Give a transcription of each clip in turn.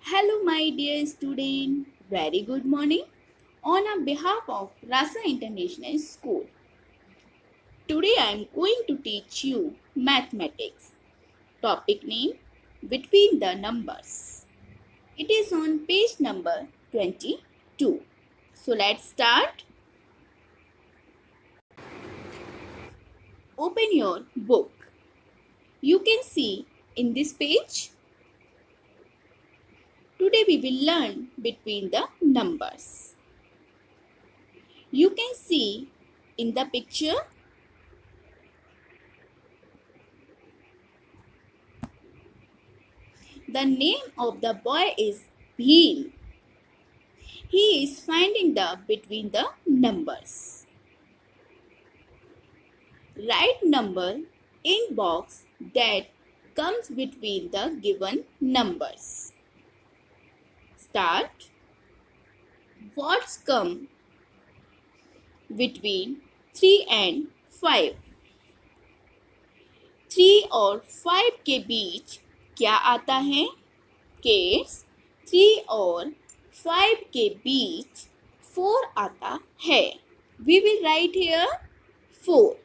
Hello, my dear student. Very good morning. On behalf of Rasa International School, today I am going to teach you mathematics. Topic name Between the Numbers. It is on page number 22. So let's start. Open your book. You can see in this page. Today we will learn between the numbers. You can see in the picture the name of the boy is Bheel. He is finding the between the numbers. Write number in box that comes between the given numbers. Start. What's come between 3 and 5? 3 और 5 के बीच क्या आता है? Kids, 3 और 5 के बीच 4 आता है. We will write here 4.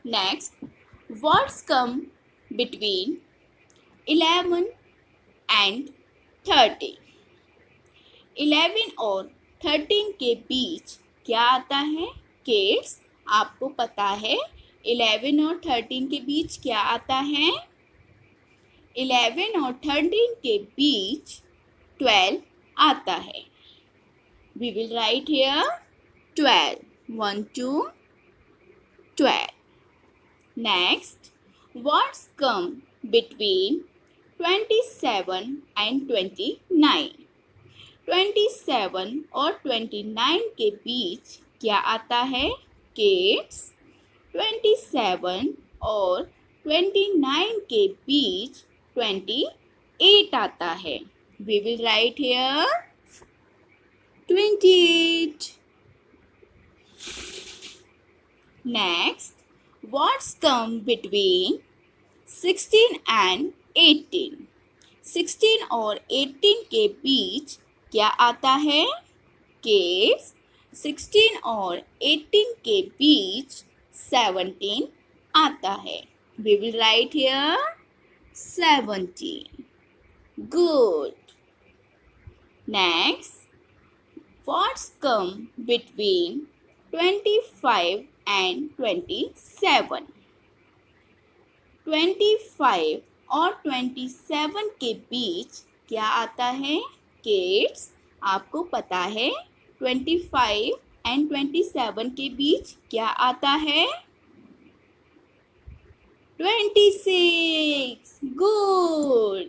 Next, what's come between 11 and 13? 11 और 13 के बीच क्या आता है? Kids, आपको पता है 11 और 13 के बीच क्या आता है? 11 और 13 के बीच 12 आता है. We will write here 12. 1, 2, 12. Next, what's come between 27 and 29? 27 और 29 के बीच क्या आता है? Kids, 27 और 29 के बीच 28 आता है. We will write here 28. Next, what's come between 16 and 18? 16 और 18 के बीच क्या आता है? Kids, 16 और 18 के बीच 17 आता है. We will write here 17. Good. Next, what's come between 25 and 27? 25 और 27 के बीच क्या आता है? Kids, आपको पता है 25 and 27 के बीच क्या आता है? 26. Good.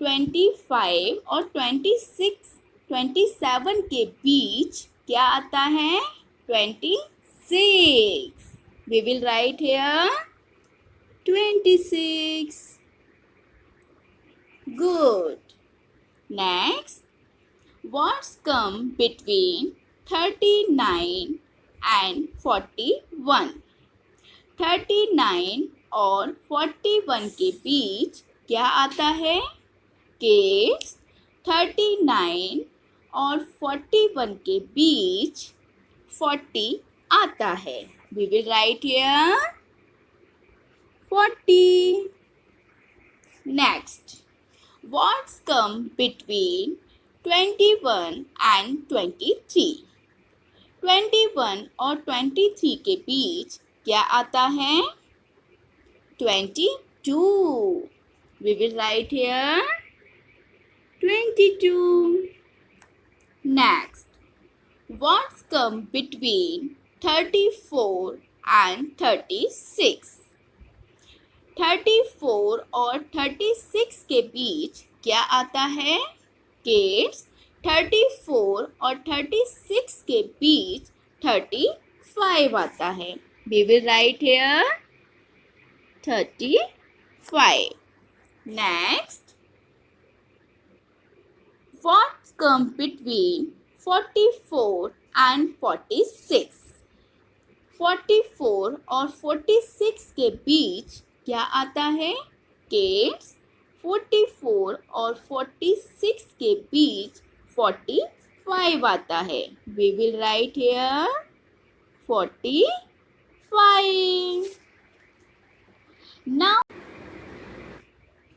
25 और 27 के बीच क्या आता है? 26. We will write here 26. Good. Next, what's come between 39 and 41? 39 और 41 के बीच क्या आता है? Kids, 39 और 41 के बीच 40 आता है. We will write here 40. Next, what's come between 21 and 23? 21 और 23 के बीच क्या आता है? 22. We will write here 22. Next, what's come between 34 and 36? 34 और 36 के बीच क्या आता है? Kids, 34 और 36 के बीच 35 आता है. We will write here 35. Next, what's come between 44 and 46? 44 और 46 के बीच क्या आता है? किड्स, 44 और 46 के बीच 45 आता है. We will write here 45. Now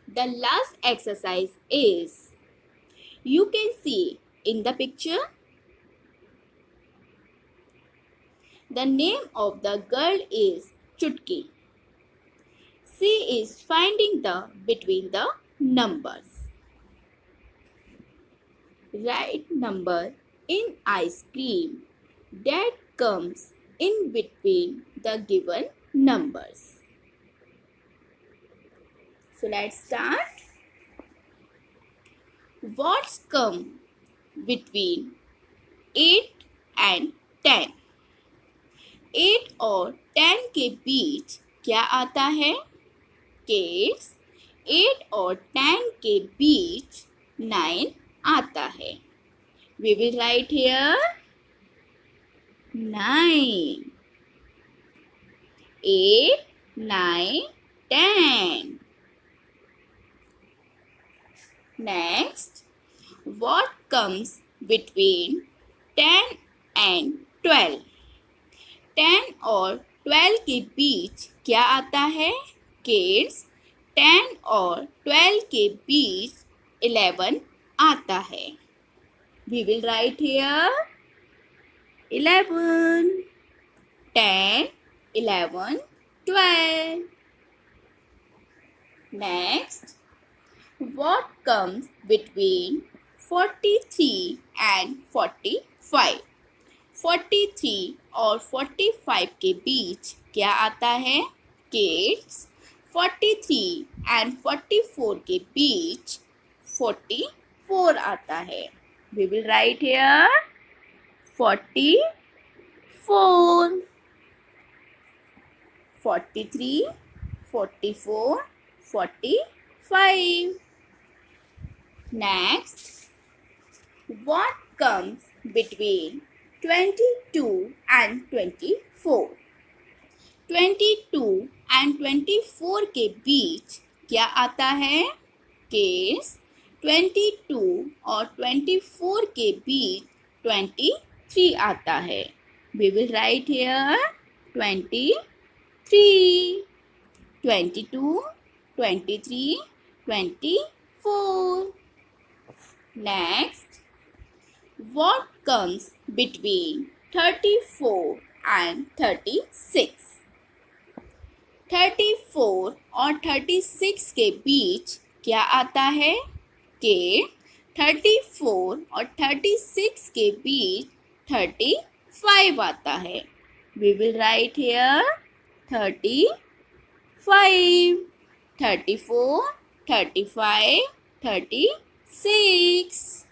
the last exercise is, you can see in the picture, the name of the girl is Chutki. She is finding the between the numbers. Write number in ice cream that comes in between the given numbers. So let's start. What's come between 8 and 10? 8 और 10 के बीच क्या आता है? Kids, 8 और 10 के बीच 9 आता है. We will write here 9. 8, 9, 10. Next, what comes between 10 and 12? 10 और 12 के बीच क्या आता है? Kids, 10 और 12 के बीच 11 आता है. We will write here 11. 10, 11, 12. Next, what comes between 43 and 45? 43 और 45 के बीच क्या आता है? Kids, 43 and 44 के बीच 44 आता है. We will write here 44. 43, 44, 45. Next, what comes between 22 and 24? 22 and 24 के बीच क्या आता है? Kids, 22 और 24 के बीच 23 आता है. We will write here 23. 22, 23, 24. Next, what comes between 34 and 36? 34 और 36 के बीच क्या आता है? कि 34 और 36 के बीच 35 आता है. We will write here 35. 34, 35, 36.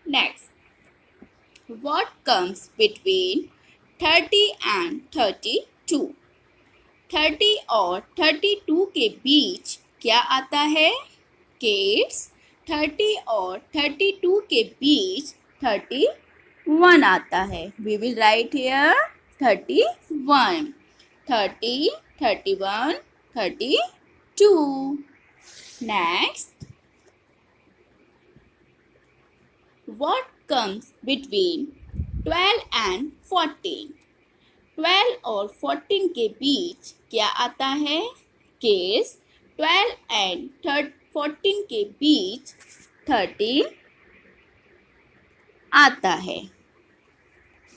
Next, what comes between 30 and 32? 30 और 32 के बीच क्या आता है? Kids, 30 और 32 के बीच 31 आता है. We will write here 31. 30, 31, 32. Next, what comes between 12 and 14? 12 और 14 के बीच क्या आता है? Kids, 12 and 14 के बीच 13 आता है.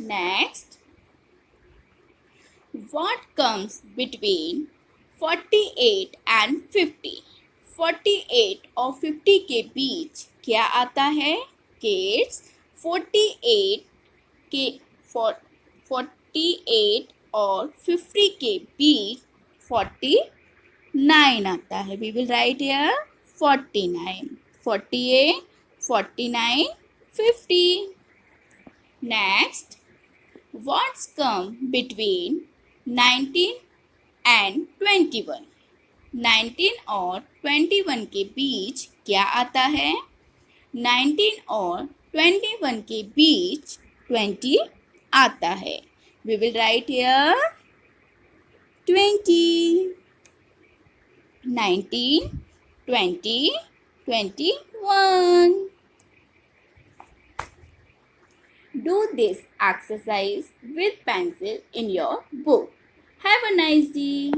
Next, what comes between 48 and 50? 48 और 50 के बीच क्या आता है? Kids, 48 और 50 के बीच 49 आता है. We will write here 49. 48, 49, 50. Next, what's come between 19 and 21? 19 और 21 के बीच क्या आता है? 19 और 21 के बीच 20 आता है. We will write here 20. 19, 20, 21. Do this exercise with pencil in your book. Have a nice day.